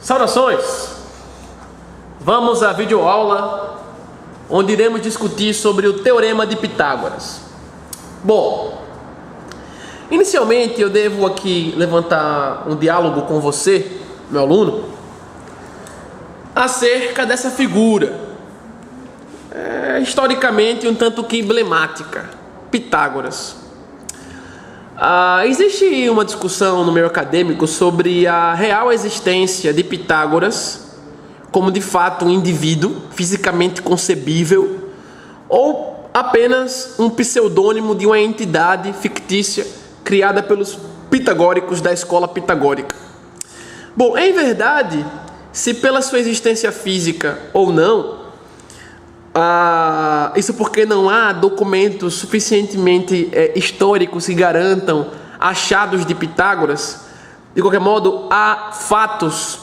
Saudações! Vamos à videoaula onde iremos discutir sobre o Teorema de Pitágoras. Bom, inicialmente eu devo aqui levantar um diálogo com você, meu aluno, acerca dessa figura, historicamente um tanto que emblemática, Pitágoras. Existe uma discussão no meio acadêmico sobre a real existência de Pitágoras como de fato um indivíduo fisicamente concebível ou apenas um pseudônimo de uma entidade fictícia criada pelos pitagóricos da escola pitagórica. Bom, em verdade, se pela sua existência física ou não, isso porque não há documentos suficientemente históricos que garantam achados de Pitágoras. De qualquer modo, há fatos,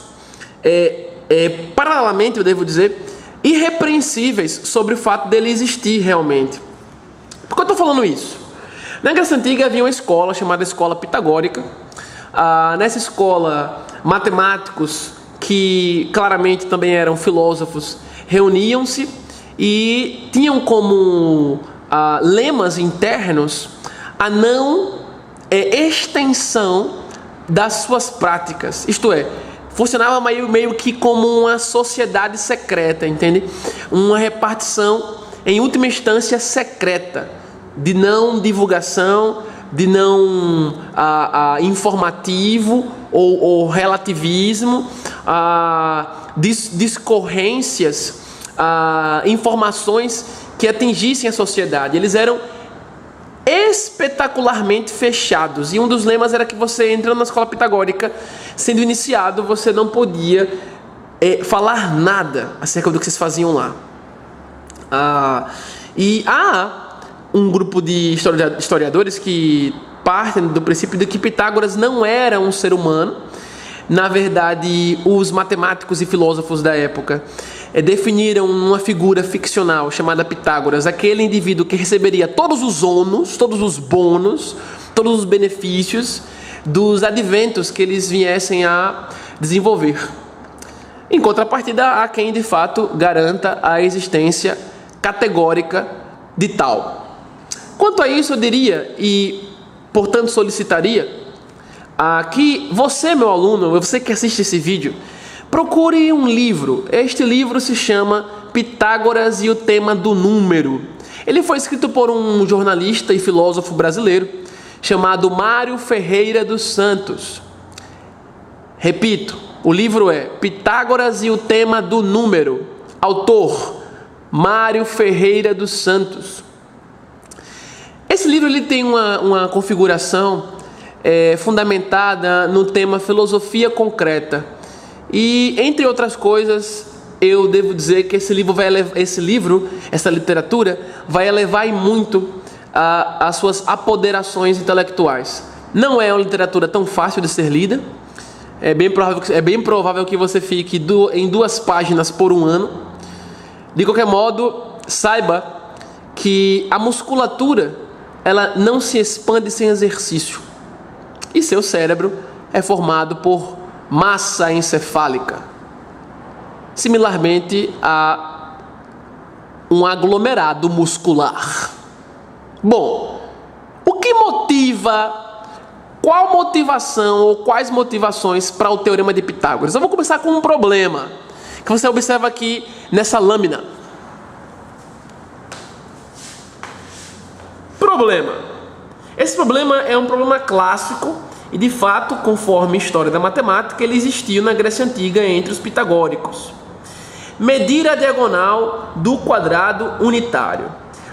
paralelamente eu devo dizer, irrepreensíveis sobre o fato dele existir realmente. Por que eu estou falando isso? Na Grécia Antiga havia uma escola chamada Escola Pitagórica. Nessa escola, matemáticos que claramente também eram filósofos reuniam-se e tinham como lemas internos a não extensão das suas práticas. Isto é, funcionava meio que como uma sociedade secreta, entende? Uma repartição, em última instância, secreta, de não divulgação, de não informativo ou relativismo, discorrências, informações que atingissem a sociedade. Eles eram espetacularmente fechados, e um dos lemas era que você, entrando na escola pitagórica, sendo iniciado, você não podia falar nada acerca do que vocês faziam lá. E há um grupo de historiadores que partem do princípio de que Pitágoras não era um ser humano. Na verdade, os matemáticos e filósofos da época definiram uma figura ficcional chamada Pitágoras, aquele indivíduo que receberia todos os ônus, todos os bônus, todos os benefícios dos adventos que eles viessem a desenvolver. Em contrapartida, há quem de fato garanta a existência categórica de tal. Quanto a isso, eu diria, e portanto solicitaria, que você, meu aluno, você que assiste esse vídeo, procure um livro. Este livro se chama Pitágoras e o Tema do Número. Ele foi escrito por um jornalista e filósofo brasileiro chamado Mário Ferreira dos Santos. Repito, o livro é Pitágoras e o Tema do Número. Autor, Mário Ferreira dos Santos. Esse livro ele tem uma configuração fundamentada no tema filosofia concreta. E, entre outras coisas, eu devo dizer que essa literatura vai elevar muito as suas apoderações intelectuais. Não é uma literatura tão fácil de ser lida. É bem provável que você fique em 2 páginas por um ano. De qualquer modo, saiba que a musculatura ela não se expande sem exercício. E seu cérebro é formado por massa encefálica, similarmente a um aglomerado muscular. Bom, qual motivação ou quais motivações para o Teorema de Pitágoras? Eu vou começar com um problema que você observa aqui nessa lâmina. Esse problema é um problema clássico e, de fato, conforme a história da matemática, ele existiu na Grécia Antiga entre os pitagóricos. Medir a diagonal do quadrado unitário.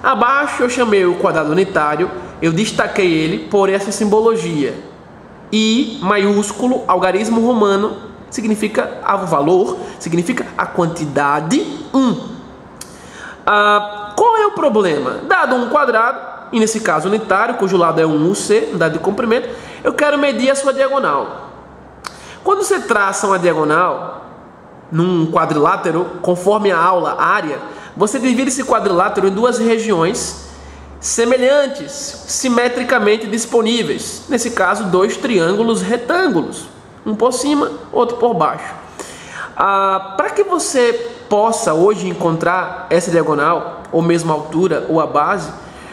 Abaixo eu chamei o quadrado unitário, eu destaquei ele por essa simbologia. I maiúsculo, algarismo romano, significa o valor, significa a quantidade 1. Qual é o problema? Dado um quadrado, e nesse caso unitário, cujo lado é um UC, dado de comprimento, eu quero medir a sua diagonal. Quando você traça uma diagonal num quadrilátero, conforme a aula, área, você divide esse quadrilátero em 2 regiões semelhantes, simetricamente disponíveis. Nesse caso, 2 triângulos retângulos, um por cima, outro por baixo. Para que você possa hoje encontrar essa diagonal, ou mesmo a altura, ou a base,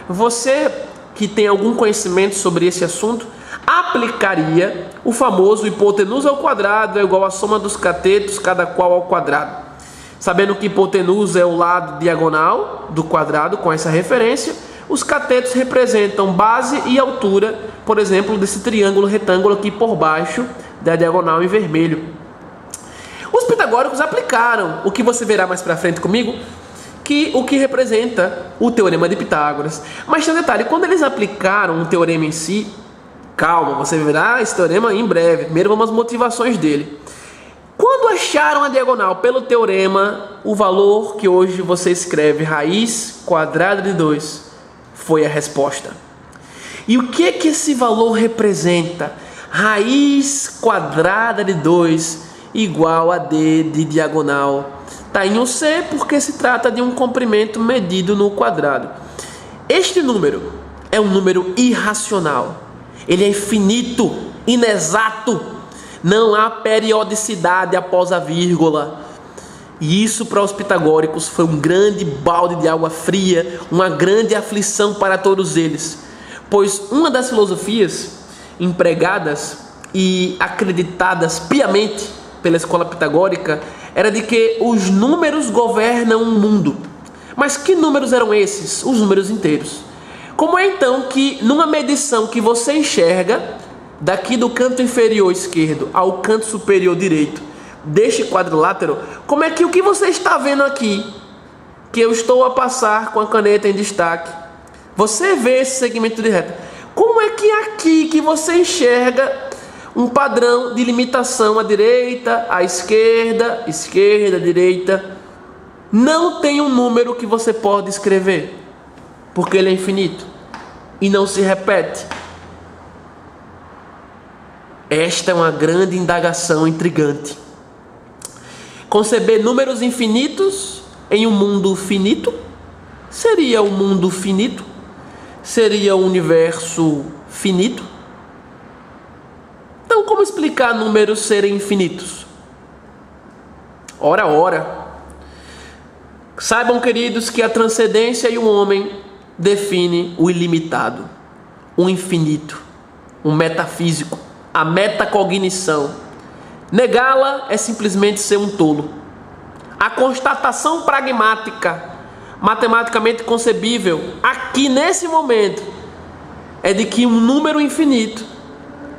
você que tem algum conhecimento sobre esse assunto, aplicaria o famoso hipotenusa ao quadrado é igual à soma dos catetos, cada qual ao quadrado. Sabendo que hipotenusa é o lado diagonal do quadrado, com essa referência, os catetos representam base e altura, por exemplo, desse triângulo retângulo aqui por baixo da diagonal em vermelho. Os pitagóricos aplicaram o que você verá mais para frente comigo, o que representa o teorema de Pitágoras. Mas tem um detalhe, quando eles aplicaram o teorema em si, calma, você verá esse teorema em breve. Primeiro vamos às motivações dele. Quando acharam a diagonal pelo teorema, o valor que hoje você escreve, raiz quadrada de 2, foi a resposta. E o que esse valor representa? Raiz quadrada de 2 igual a d de diagonal. Está em um C porque se trata de um comprimento medido no quadrado. Este número é um número irracional. Ele é infinito, inexato. Não há periodicidade após a vírgula. E isso para os pitagóricos foi um grande balde de água fria, uma grande aflição para todos eles. Pois uma das filosofias empregadas e acreditadas piamente pela escola pitagórica era de que os números governam o mundo. Mas que números eram esses? Os números inteiros. Como é então que numa medição que você enxerga daqui do canto inferior esquerdo ao canto superior direito deste quadrilátero, como é que o que você está vendo aqui, que eu estou a passar com a caneta em destaque, você vê esse segmento de reta, como é que aqui que você enxerga um padrão de limitação à direita, à esquerda, esquerda, direita, não tem um número que você pode escrever, porque ele é infinito e não se repete. Esta é uma grande indagação intrigante. Conceber números infinitos em um mundo finito? Seria um mundo finito? Seria um universo finito? Então, como explicar números serem infinitos? Ora. Saibam, queridos, que a transcendência e o homem define o ilimitado, o infinito, o metafísico, a metacognição. Negá-la é simplesmente ser um tolo. A constatação pragmática, matematicamente concebível, aqui nesse momento, é de que um número infinito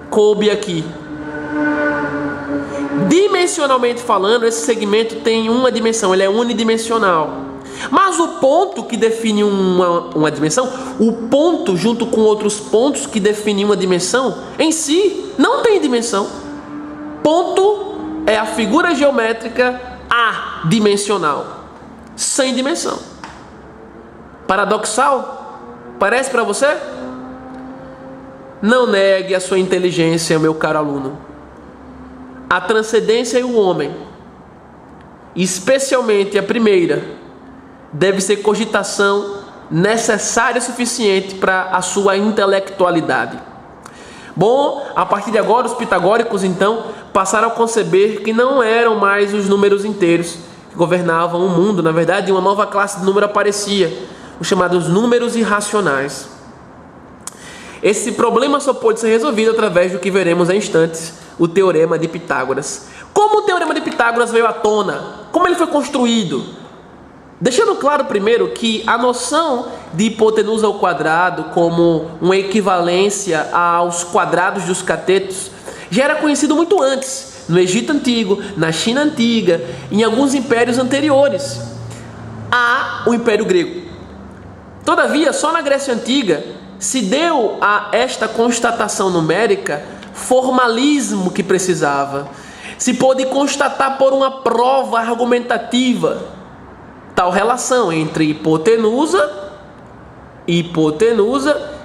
coube aqui. Dimensionalmente falando, esse segmento tem uma dimensão, ele é unidimensional. Mas o ponto que define uma dimensão, o ponto junto com outros pontos que definem uma dimensão, em si não tem dimensão. Ponto é a figura geométrica adimensional, sem dimensão. Paradoxal? Parece para você? Não negue a sua inteligência, meu caro aluno. A transcendência e o homem, especialmente a primeira, deve ser cogitação necessária e suficiente para a sua intelectualidade. Bom, a partir de agora os pitagóricos então passaram a conceber que não eram mais os números inteiros que governavam o mundo. Na verdade, uma nova classe de número aparecia, os chamados números irracionais. Esse problema só pode ser resolvido através do que veremos em instantes, o teorema de Pitágoras. Como o teorema de Pitágoras veio à tona? Como ele foi construído? Deixando claro primeiro que a noção de hipotenusa ao quadrado como uma equivalência aos quadrados dos catetos já era conhecido muito antes, no Egito Antigo, na China Antiga, em alguns impérios anteriores ao Império Grego. Todavia, só na Grécia Antiga se deu a esta constatação numérica formalismo que precisava. Se pôde constatar por uma prova argumentativa tal relação entre hipotenusa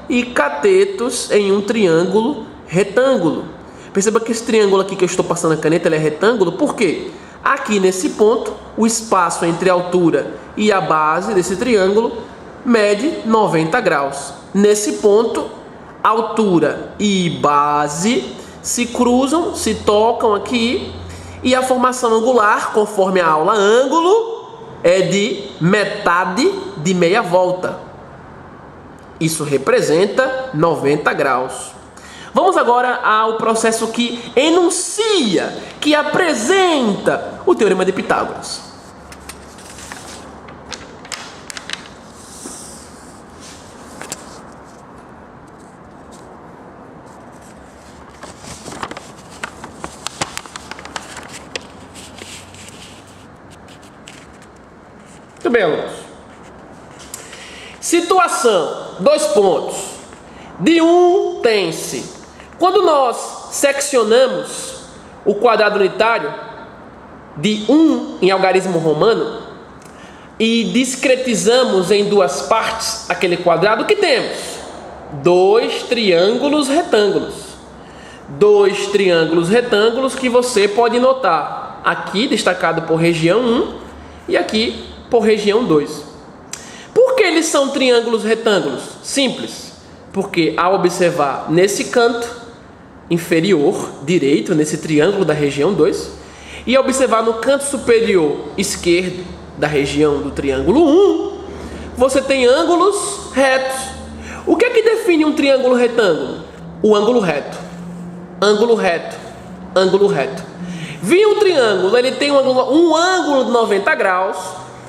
e catetos em um triângulo retângulo. Perceba que esse triângulo aqui que eu estou passando a caneta, ele é retângulo, por quê? Aqui nesse ponto, o espaço entre a altura e a base desse triângulo mede 90 graus. Nesse ponto, altura e base se cruzam, se tocam aqui, E a formação angular, conforme a aula ângulo, é de metade de meia volta. Isso representa 90 graus. Vamos agora ao processo que enuncia, que apresenta o Teorema de Pitágoras. Muito bem, alunos. Situação, 2 pontos. De 1 tem-se. Quando nós seccionamos o quadrado unitário de 1 em algarismo romano e discretizamos em 2 partes aquele quadrado, o que temos? 2 triângulos retângulos. 2 triângulos retângulos que você pode notar aqui destacado por região 1 e aqui por região 2. Por que eles são triângulos retângulos? Simples. Porque ao observar nesse canto inferior direito, nesse triângulo da região 2, e observar no canto superior esquerdo da região do triângulo 1, você tem ângulos retos. O que é que define um triângulo retângulo? O ângulo reto. Ângulo reto. Ângulo reto. Viu um triângulo, ele tem um ângulo de 90 graus,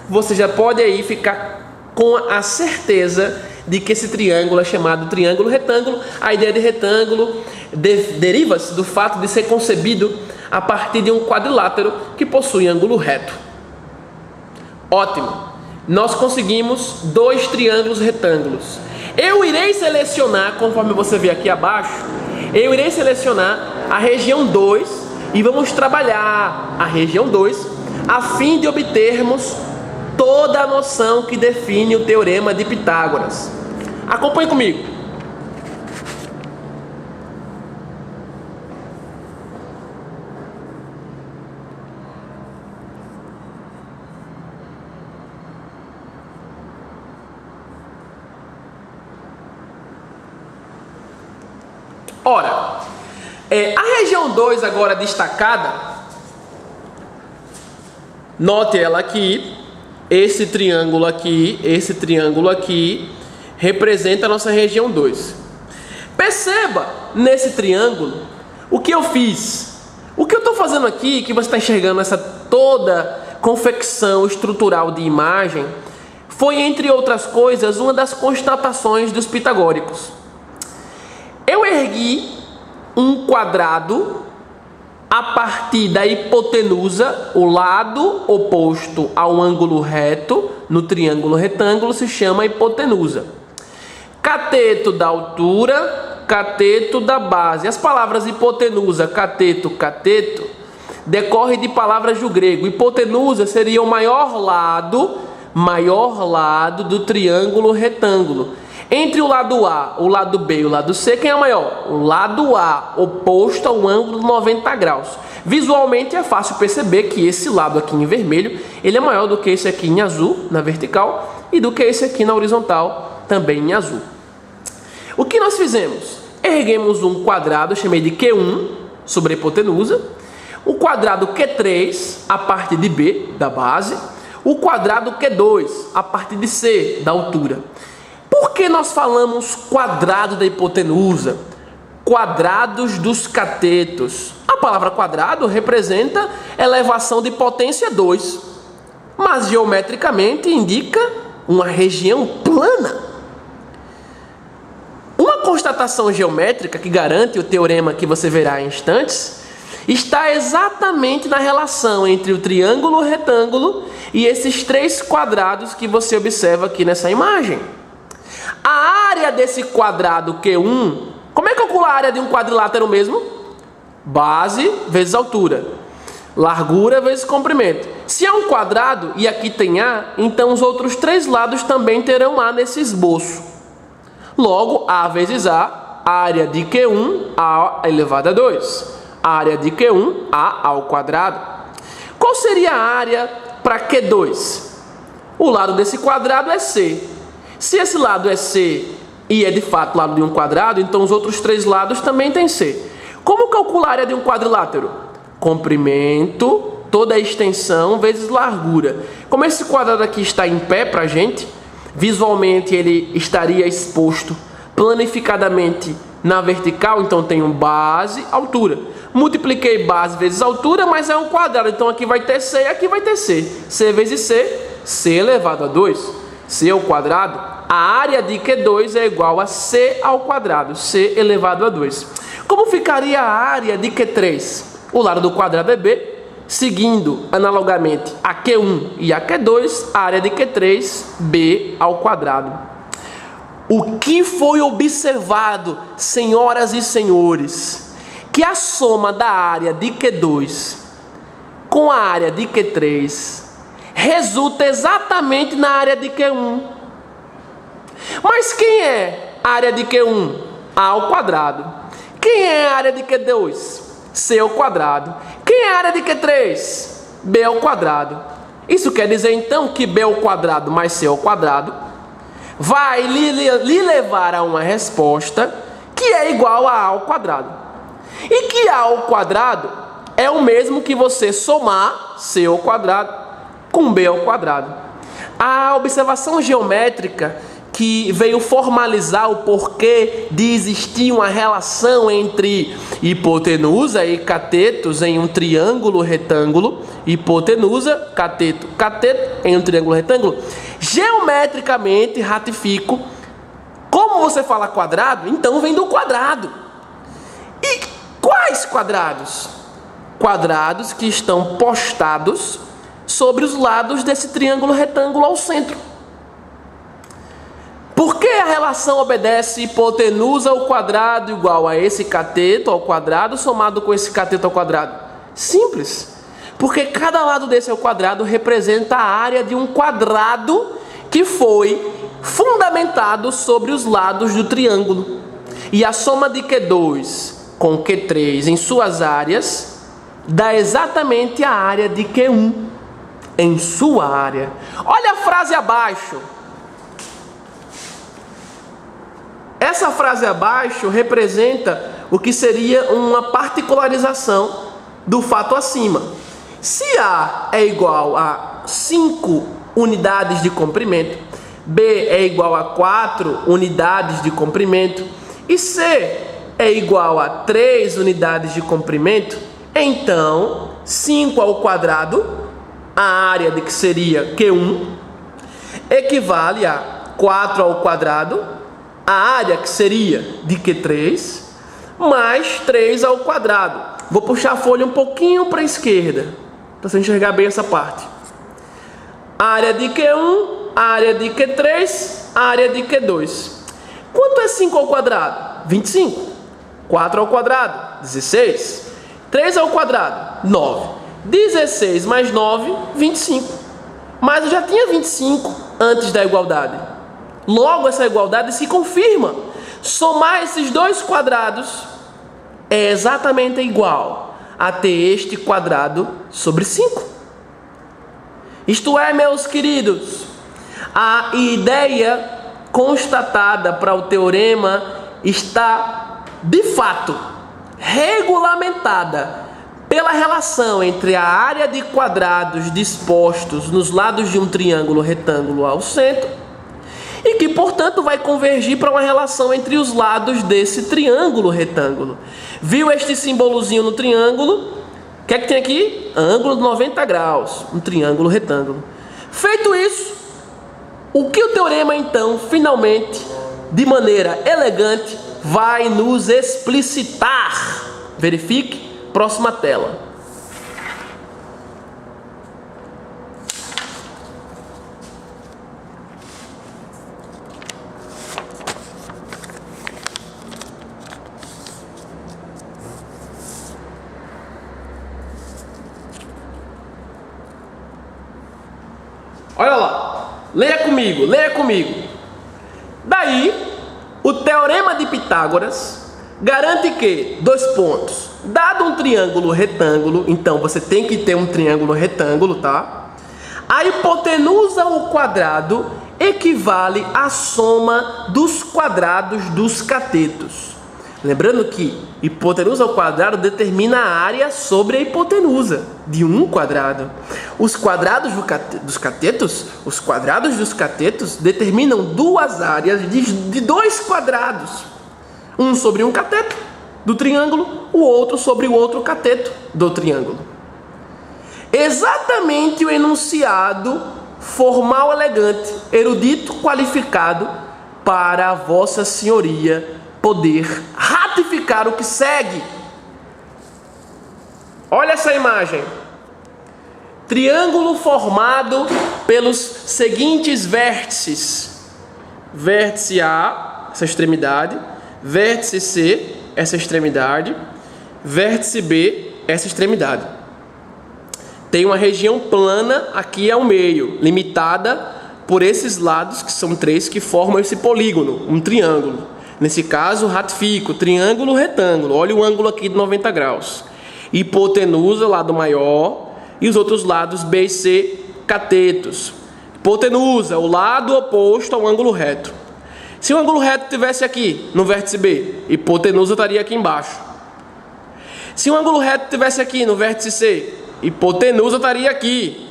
você já pode aí ficar com a certeza de que esse triângulo é chamado triângulo retângulo. A ideia de retângulo deriva-se do fato de ser concebido a partir de um quadrilátero que possui ângulo reto. Ótimo! Nós conseguimos 2 triângulos retângulos. Eu irei selecionar, conforme você vê aqui abaixo, eu irei selecionar a região 2 e vamos trabalhar a região 2 a fim de obtermos toda a noção que define o Teorema de Pitágoras. Acompanhe comigo. Ora, a região 2 agora destacada, note ela aqui. Esse triângulo aqui representa a nossa região 2. Perceba nesse triângulo o que eu fiz. O que eu estou fazendo aqui, que você está enxergando essa toda confecção estrutural de imagem, foi, entre outras coisas, uma das constatações dos pitagóricos. Eu ergui um quadrado a partir da hipotenusa, o lado oposto ao ângulo reto, no triângulo retângulo, se chama hipotenusa. Cateto da altura, cateto da base. As palavras hipotenusa, cateto, cateto, decorrem de palavras do grego. Hipotenusa seria o maior lado do triângulo retângulo. Entre o lado A, o lado B e o lado C, quem é maior? O lado A, oposto ao ângulo de 90 graus. Visualmente é fácil perceber que esse lado aqui em vermelho, ele é maior do que esse aqui em azul, na vertical, e do que esse aqui na horizontal, também em azul. O que nós fizemos? Erguemos um quadrado, chamei de Q1, sobre a hipotenusa, o quadrado Q3, a parte de B, da base, o quadrado Q2, a parte de C, da altura. Por que nós falamos quadrado da hipotenusa? Quadrados dos catetos. A palavra quadrado representa elevação de potência 2, mas geometricamente indica uma região plana. Uma constatação geométrica que garante o teorema que você verá em instantes está exatamente na relação entre o triângulo retângulo e esses 3 quadrados que você observa aqui nessa imagem. A área desse quadrado Q1, como é que calcula a área de um quadrilátero mesmo? Base vezes altura, largura vezes comprimento. Se é um quadrado e aqui tem A, então os outros 3 lados também terão A nesse esboço. Logo, A vezes A, área de Q1, A elevado a 2. Área de Q1, A ao quadrado. Qual seria a área para Q2? O lado desse quadrado é C. Se esse lado é C e é de fato lado de um quadrado, então os outros 3 lados também têm C. Como calcular a área de um quadrilátero? comprimento, toda a extensão, vezes largura. Como esse quadrado aqui está em pé para a gente, visualmente ele estaria exposto planificadamente na vertical, então tenho base, altura. Multipliquei base vezes altura, mas é um quadrado, então aqui vai ter C e aqui vai ter C. C vezes C, C elevado a 2. C ao quadrado, a área de Q2 é igual a C ao quadrado, C elevado a 2. Como ficaria a área de Q3? O lado do quadrado é B, seguindo analogamente a Q1 e a Q2, a área de Q3, B ao quadrado. O que foi observado, senhoras e senhores, que a soma da área de Q2 com a área de Q3 resulta exatamente na área de Q1. Mas quem é a área de Q1? A ao quadrado. Quem é a área de Q2? C ao quadrado. Quem é a área de Q3? B ao quadrado. Isso quer dizer então que B ao quadrado mais C ao quadrado vai lhe levar a uma resposta que é igual a A ao quadrado. E que A ao quadrado é o mesmo que você somar C ao quadrado com B ao quadrado. A observação geométrica que veio formalizar o porquê de existir uma relação entre hipotenusa e catetos em um triângulo retângulo, hipotenusa, cateto, cateto em um triângulo retângulo, geometricamente ratifico, como você fala quadrado, então vem do quadrado. E quais quadrados? Quadrados que estão postados sobre os lados desse triângulo retângulo ao centro. Por que a relação obedece hipotenusa ao quadrado igual a esse cateto ao quadrado somado com esse cateto ao quadrado? Simples. Porque cada lado desse ao quadrado representa a área de um quadrado que foi fundamentado sobre os lados do triângulo. E a soma de Q2 com Q3 em suas áreas dá exatamente a área de Q1 em sua área. Olha a frase abaixo. Essa frase abaixo representa o que seria uma particularização do fato acima. Se A é igual a 5 unidades de comprimento, B é igual a 4 unidades de comprimento e C é igual a 3 unidades de comprimento, então 5 ao quadrado, a área de que seria Q1, equivale a 4 ao quadrado, a área que seria de Q3, mais 3 ao quadrado. Vou puxar a folha um pouquinho para a esquerda, para você enxergar bem essa parte. Área de Q1, área de Q3, área de Q2. Quanto é 5 ao quadrado? 25. 4 ao quadrado? 16. 3 ao quadrado? 9. 16 mais 9, 25. Mas eu já tinha 25 antes da igualdade. Logo, essa igualdade se confirma. Somar esses dois quadrados é exatamente igual a ter este quadrado sobre 5. Isto é, meus queridos, a ideia constatada para o teorema está, de fato, regulamentada pela relação entre a área de quadrados dispostos nos lados de um triângulo retângulo ao centro e que, portanto, vai convergir para uma relação entre os lados desse triângulo retângulo. Viu este simbolozinho no triângulo? O que é que tem aqui? Ângulo de 90 graus, um triângulo retângulo. Feito isso, o que o teorema, então, finalmente, de maneira elegante, vai nos explicitar? Verifique, próxima tela. Olha lá, leia comigo. Daí, o teorema de Pitágoras garante que, dois pontos, dado um triângulo retângulo, então você tem que ter um triângulo retângulo, tá? A hipotenusa ao quadrado equivale à soma dos quadrados dos catetos. Lembrando que hipotenusa ao quadrado determina a área sobre a hipotenusa de um quadrado. Os quadrados dos catetos determinam duas áreas de dois quadrados. Um sobre um cateto do triângulo, o outro sobre o outro cateto do triângulo. Exatamente o enunciado formal, elegante, erudito, qualificado para a Vossa Senhoria poder ratificar o que segue. Olha essa imagem. Triângulo formado pelos seguintes vértices. Vértice A, essa extremidade. Vértice C, essa extremidade. Vértice B, essa extremidade. Tem uma região plana aqui ao meio, limitada por esses lados, que são três, que formam esse polígono, um triângulo. Nesse caso, ratifico, triângulo, retângulo. Olha o ângulo aqui de 90 graus. Hipotenusa, lado maior, e os outros lados B e C, catetos. Hipotenusa, o lado oposto ao ângulo reto. Se o ângulo reto estivesse aqui, no vértice B, hipotenusa estaria aqui embaixo. Se o ângulo reto estivesse aqui, no vértice C, hipotenusa estaria aqui,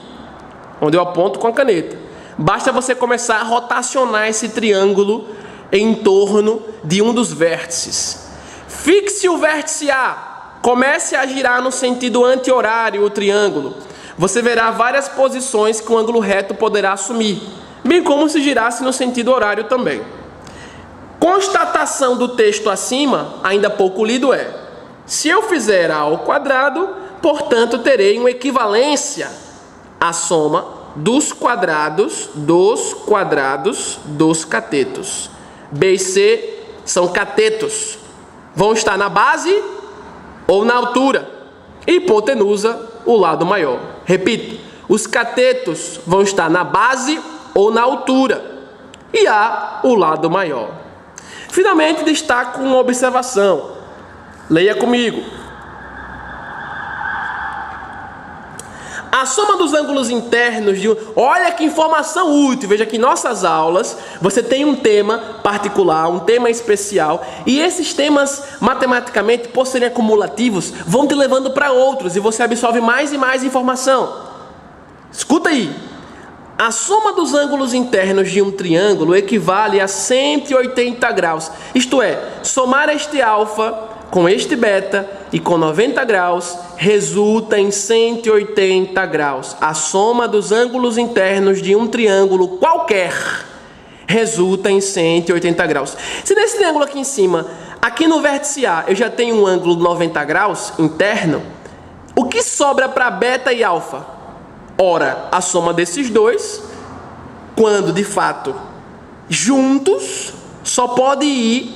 onde eu aponto com a caneta. Basta você começar a rotacionar esse triângulo em torno de um dos vértices. Fixe o vértice A, comece a girar no sentido anti-horário o triângulo. Você verá várias posições que o ângulo reto poderá assumir, bem como se girasse no sentido horário também. Constatação do texto acima, ainda pouco lido, é: se eu fizer A ao quadrado, portanto terei uma equivalência à soma dos quadrados dos catetos. B e C são catetos. Vão estar na base ou na altura. Hipotenusa, o lado maior. Repito, os catetos vão estar na base ou na altura. E A, o lado maior. Finalmente, destaco uma observação. Leia comigo. A soma dos ângulos internos de... Olha que informação útil. Veja que em nossas aulas você tem um tema particular, um tema especial. E esses temas, matematicamente, por serem acumulativos, vão te levando para outros. E você absorve mais e mais informação. Escuta aí. A soma dos ângulos internos de um triângulo equivale a 180 graus. Isto é, somar este alfa com este beta e com 90 graus resulta em 180 graus. A soma dos ângulos internos de um triângulo qualquer resulta em 180 graus. Se nesse triângulo aqui em cima, aqui no vértice A, eu já tenho um ângulo de 90 graus interno, o que sobra para beta e alfa? Ora, a soma desses dois, quando de fato juntos, só pode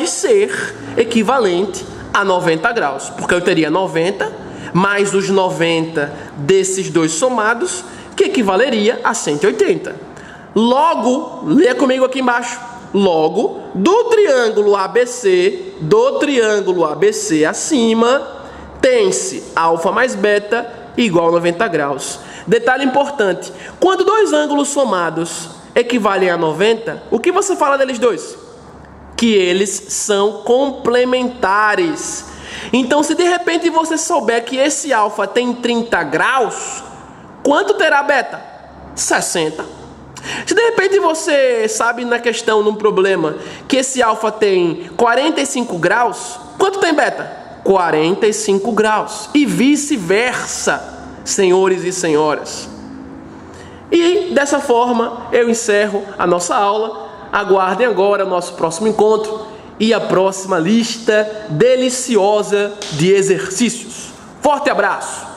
ser equivalente a 90 graus, porque eu teria 90 mais os 90 desses dois somados, que equivaleria a 180. Logo, leia comigo aqui embaixo, logo, do triângulo ABC acima, tem-se alfa mais beta igual a 90 graus. Detalhe importante, quando dois ângulos somados equivalem a 90, o que você fala deles dois? Que eles são complementares. Então, se de repente você souber que esse alfa tem 30 graus, quanto terá beta? 60. Se de repente você sabe na questão, num problema, que esse alfa tem 45 graus, quanto tem beta? 45 graus. E vice-versa, senhores e senhoras. E dessa forma eu encerro a nossa aula. Aguardem agora o nosso próximo encontro e a próxima lista deliciosa de exercícios. Forte abraço!